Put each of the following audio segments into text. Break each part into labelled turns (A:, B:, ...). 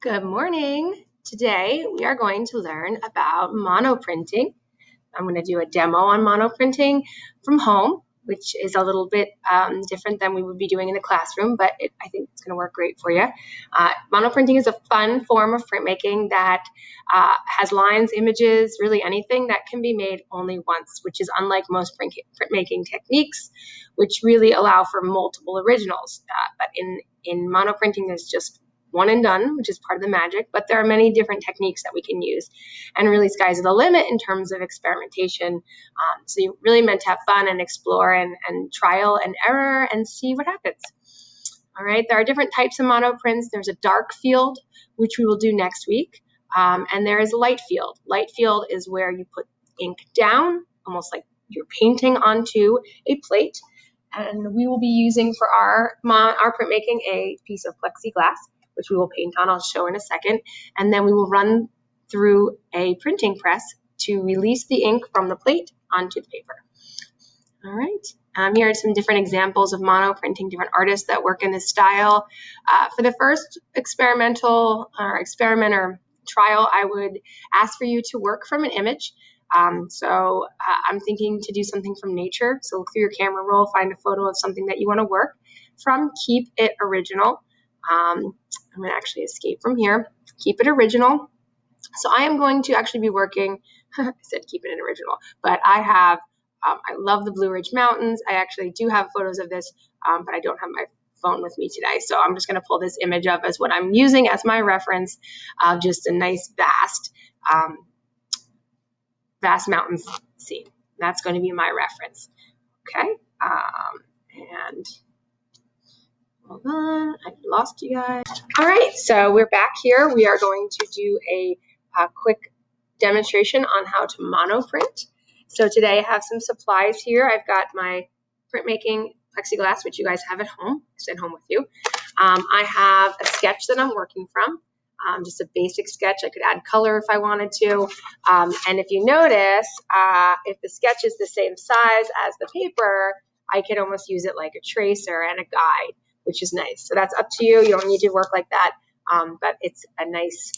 A: Good morning. Today we are going to learn about monoprinting. I'm going to do a demo on monoprinting from home, which is a little bit different than we would be doing in the classroom, but I think it's going to work great for you. Monoprinting is a fun form of printmaking that has lines, images, really anything that can be made only once, which is unlike most printmaking techniques, which really allow for multiple originals. But in monoprinting, there's just one and done, which is part of the magic, but there are many different techniques that we can use, and really sky's the limit in terms of experimentation. So you're really meant to have fun and explore and trial and error and see what happens. All right, there are different types of monoprints. There's a dark field, which we will do next week, and there is a light field. Light field is where you put ink down, almost like you're painting onto a plate, and we will be using for our printmaking a piece of plexiglass, which we will paint on, I'll show in a second, and then we will run through a printing press to release the ink from the plate onto the paper. All right, here are some different examples of monoprinting, different artists that work in this style. For the first experiment or trial, I would ask for you to work from an image. I'm thinking to do something from nature, so look through your camera roll, find a photo of something that you want to work from, keep it original. I'm going to actually escape from here. Keep it original. So I am going to actually be working, I said keep it original, but I love the Blue Ridge Mountains. I actually do have photos of this, but I don't have my phone with me today. So I'm just going to pull this image up as what I'm using as my reference of just a nice vast mountain scene. That's going to be my reference. Okay. And hold on, I've lost you guys. All right, so we're back here. We are going to do a quick demonstration on how to monoprint. So today I have some supplies here. I've got my printmaking plexiglass, which you guys have at home. I sent home with you. I have a sketch that I'm working from, just a basic sketch. I could add color if I wanted to. And if you notice, if the sketch is the same size as the paper, I could almost use it like a tracer and a guide, which is nice. So that's up to you. You don't need to work like that, but it's a nice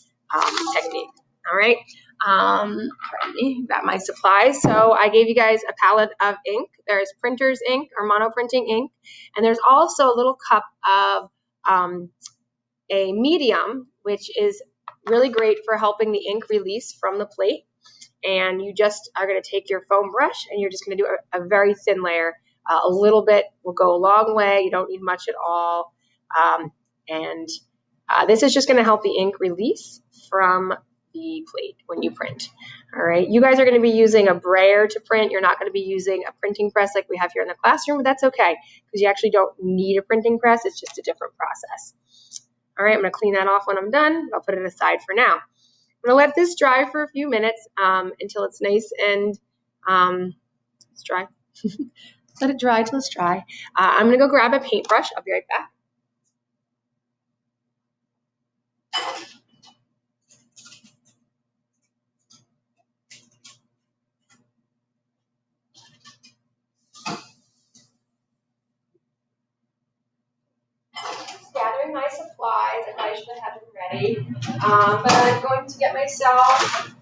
A: technique. All right. Got my supplies. So I gave you guys a palette of ink. There's printer's ink or monoprinting ink, and there's also a little cup of a medium, which is really great for helping the ink release from the plate. And you just are going to take your foam brush and you're just going to do a very thin layer. A little bit will go a long way. You don't need much at all. This is just going to help the ink release from the plate when you print. All right. You guys are going to be using a brayer to print. You're not going to be using a printing press like we have here in the classroom, but that's okay because you actually don't need a printing press. It's just a different process. All right. I'm going to clean that off when I'm done. I'll put it aside for now. I'm going to let this dry for a few minutes until it's nice and it's dry. Let it dry till it's dry. I'm going to go grab a paintbrush. I'll be right back. Gathering my supplies. I probably should have had them ready. But I'm going to get myself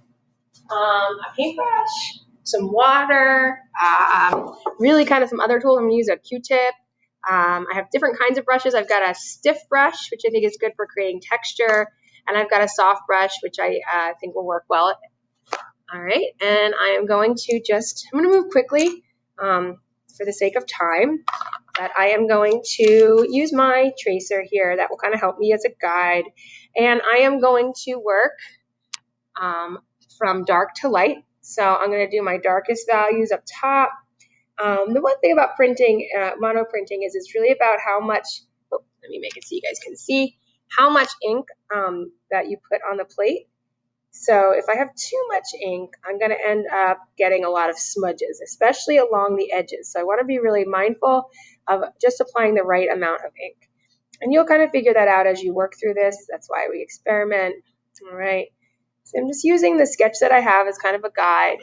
A: a paintbrush, some water, really kind of some other tools. I'm going to use a Q-tip. I have different kinds of brushes. I've got a stiff brush, which I think is good for creating texture, and I've got a soft brush, which I think will work well. All right, and I am going to move quickly for the sake of time, but I am going to use my tracer here that will kind of help me as a guide, and I am going to work from dark to light. So I'm going to do my darkest values up top. The one thing about printing, monoprinting, is it's really about how much, let me make it so you guys can see, how much ink that you put on the plate. So if I have too much ink, I'm going to end up getting a lot of smudges, especially along the edges. So I want to be really mindful of just applying the right amount of ink. And you'll kind of figure that out as you work through this. That's why we experiment. All right. So I'm just using the sketch that I have as kind of a guide.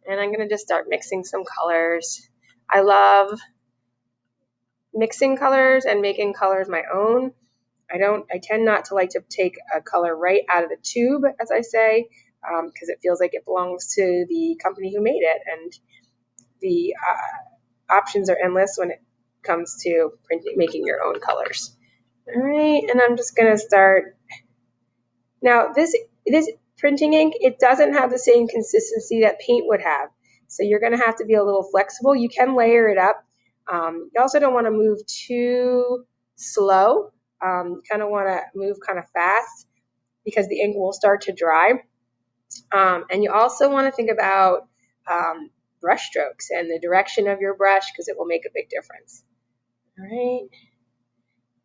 A: And I'm going to just start mixing some colors. I love mixing colors and making colors my own. I tend not to like to take a color right out of the tube, as I say, because it feels like it belongs to the company who made it, and the options are endless when it comes to making your own colors. All right, and I'm just gonna start. Now this printing ink, it doesn't have the same consistency that paint would have, so you're gonna have to be a little flexible. You can layer it up. You also don't want to move too slow. You kind of want to move kind of fast because the ink will start to dry. And you also want to think about brush strokes and the direction of your brush because it will make a big difference. All right.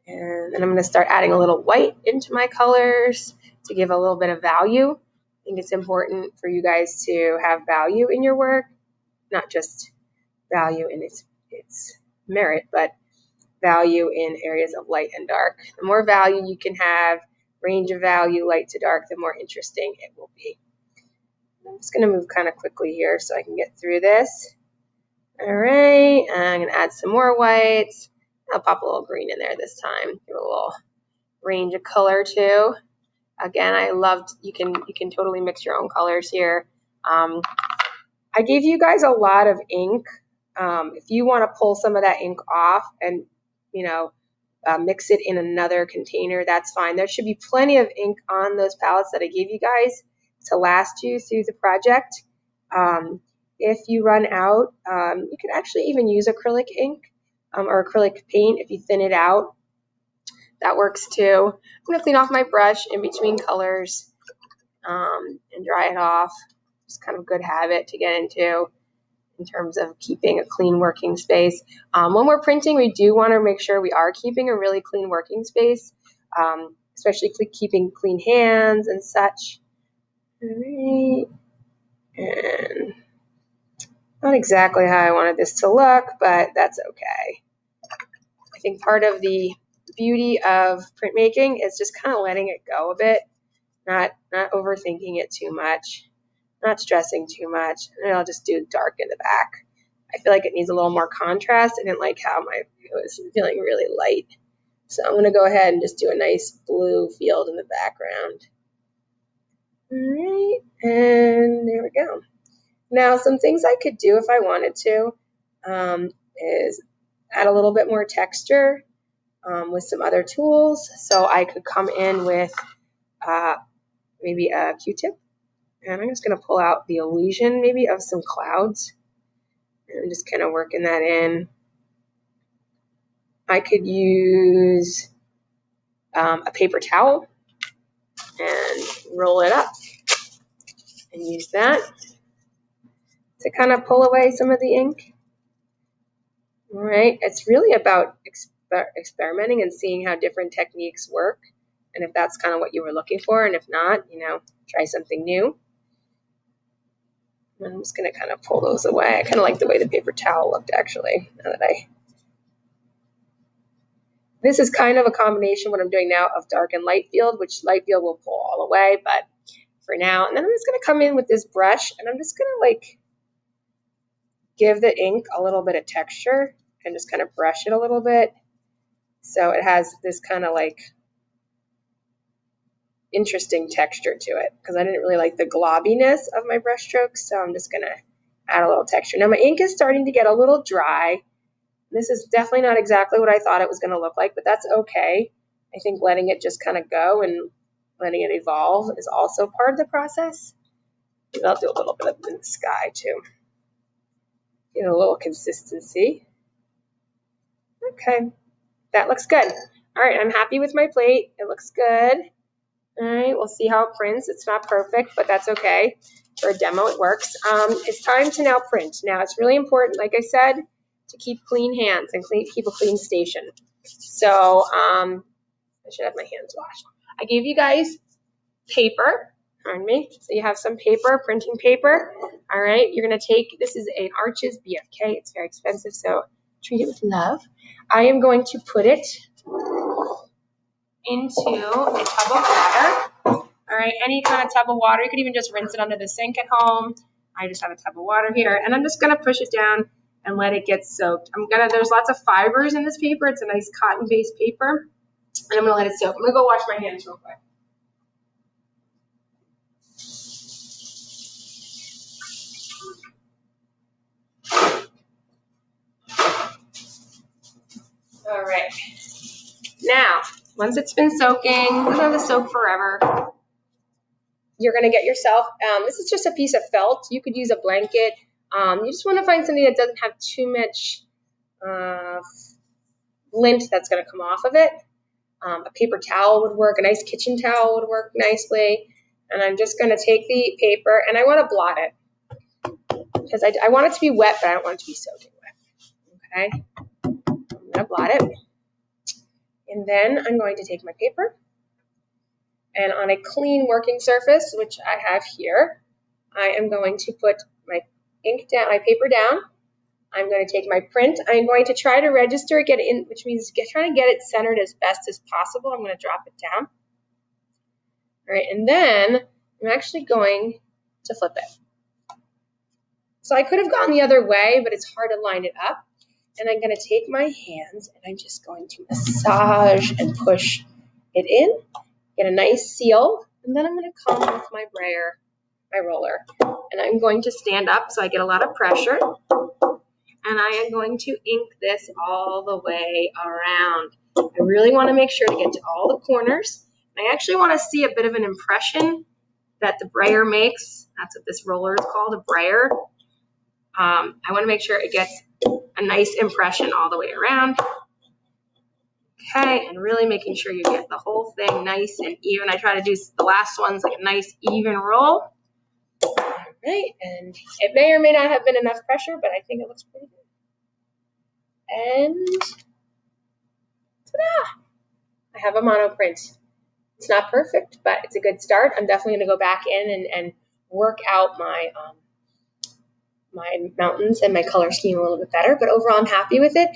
A: And then I'm going to start adding a little white into my colors to give a little bit of value. I think it's important for you guys to have value in your work, not just value in its merit, but value in areas of light and dark. The more value you can have, range of value, light to dark, the more interesting it will be. I'm just going to move kind of quickly here so I can get through this. All right, I'm going to add some more whites. I'll pop a little green in there this time. Give it a little range of color too. Again, I loved, you can totally mix your own colors here. I gave you guys a lot of ink. If you want to pull some of that ink off and, mix it in another container, that's fine. There should be plenty of ink on those palettes that I gave you guys to last you through the project. If you run out, you can actually even use acrylic ink or acrylic paint if you thin it out. That works too. I'm going to clean off my brush in between colors and dry it off. It's kind of a good habit to get into in terms of keeping a clean working space. When we're printing, we do want to make sure we are keeping a really clean working space, especially keeping clean hands and such. All right. And not exactly how I wanted this to look, but that's okay. I think part of the beauty of printmaking is just kind of letting it go a bit, not overthinking it too much, not stressing too much. And I'll just do dark in the back. I feel like it needs a little more contrast. I didn't like how it was feeling really light. So I'm going to go ahead and just do a nice blue field in the background. All right, and there we go. Now, some things I could do if I wanted to is add a little bit more texture with some other tools. So I could come in with maybe a Q-tip. And I'm just going to pull out the illusion maybe of some clouds. And I'm just kind of working that in. I could use a paper towel and roll it up and use that to kind of pull away some of the ink. All right, it's really about experimenting and seeing how different techniques work, and if that's kind of what you were looking for, and if not, try something new. And I'm just going to kind of pull those away. I kind of like the way the paper towel looked, actually, now that this is kind of a combination, what I'm doing now, of dark and light field, which light field will pull all away, but for now. And then I'm just going to come in with this brush, and I'm just going to give the ink a little bit of texture and just kind of brush it a little bit. So it has this kind of interesting texture to it because I didn't really like the globbiness of my brush strokes. So I'm just going to add a little texture. Now my ink is starting to get a little dry. This is definitely not exactly what I thought it was going to look like, but that's okay. I think letting it just kind of go and letting it evolve is also part of the process. I'll do a little bit of in the sky too. Get a little consistency. Okay, that looks good. All right, I'm happy with my plate. It looks good. All right, we'll see how it prints. It's not perfect, but that's okay. For a demo, it works. It's time to now print. Now, it's really important, like I said, to keep clean hands and keep a clean station. So I should have my hands washed. I gave you guys paper. Pardon me. So you have some paper, printing paper. All right, you're going to take, this is an Arches BFK. It's very expensive, so treat it with love. I am going to put it into a tub of water. All right, any kind of tub of water. You could even just rinse it under the sink at home. I just have a tub of water here, and I'm just going to push it down and let it get soaked. There's lots of fibers in this paper. It's a nice cotton-based paper. And I'm going to let it soak. I'm going to go wash my hands real quick. All right. Now, once it's been soaking, it doesn't have to soak forever. You're going to get yourself, this is just a piece of felt. You could use a blanket. You just want to find something that doesn't have too much lint that's going to come off of it. A paper towel would work. A nice kitchen towel would work nicely. And I'm just going to take the paper, and I want to blot it. Because I want it to be wet, but I don't want it to be soaking wet. Okay? I'm going to blot it. And then I'm going to take my paper, and on a clean working surface, which I have here, I am going to put my ink down, my paper down. I'm going to take my print. I'm going to try to register, get it in, which means trying to get it centered as best as possible. I'm going to drop it down. All right, and then I'm actually going to flip it. So I could have gone the other way, but it's hard to line it up. And I'm going to take my hands, and I'm just going to massage and push it in, get a nice seal, and then I'm going to come with my brayer, my roller, and I'm going to stand up so I get a lot of pressure, and I am going to ink this all the way around. I really want to make sure to get to all the corners. I actually want to see a bit of an impression that the brayer makes. That's what this roller is called, a brayer. I want to make sure it gets a nice impression all the way around. Okay, and really making sure you get the whole thing nice and even. I try to do the last ones like a nice even roll. All right, and it may or may not have been enough pressure, but I think it looks pretty good. And ta-da! I have a monoprint. It's not perfect, but it's a good start. I'm definitely going to go back in and work out my my mountains and my color scheme a little bit better, but overall I'm happy with it.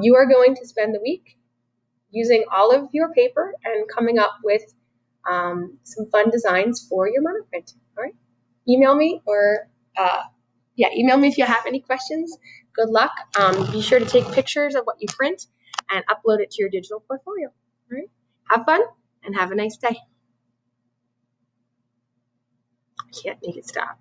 A: You are going to spend the week using all of your paper and coming up with some fun designs for your monoprint. All right, email me or email me if you have any questions. Good luck. Be sure to take pictures of what you print and upload it to your digital portfolio. All right, have fun and have a nice day. I can't make it stop.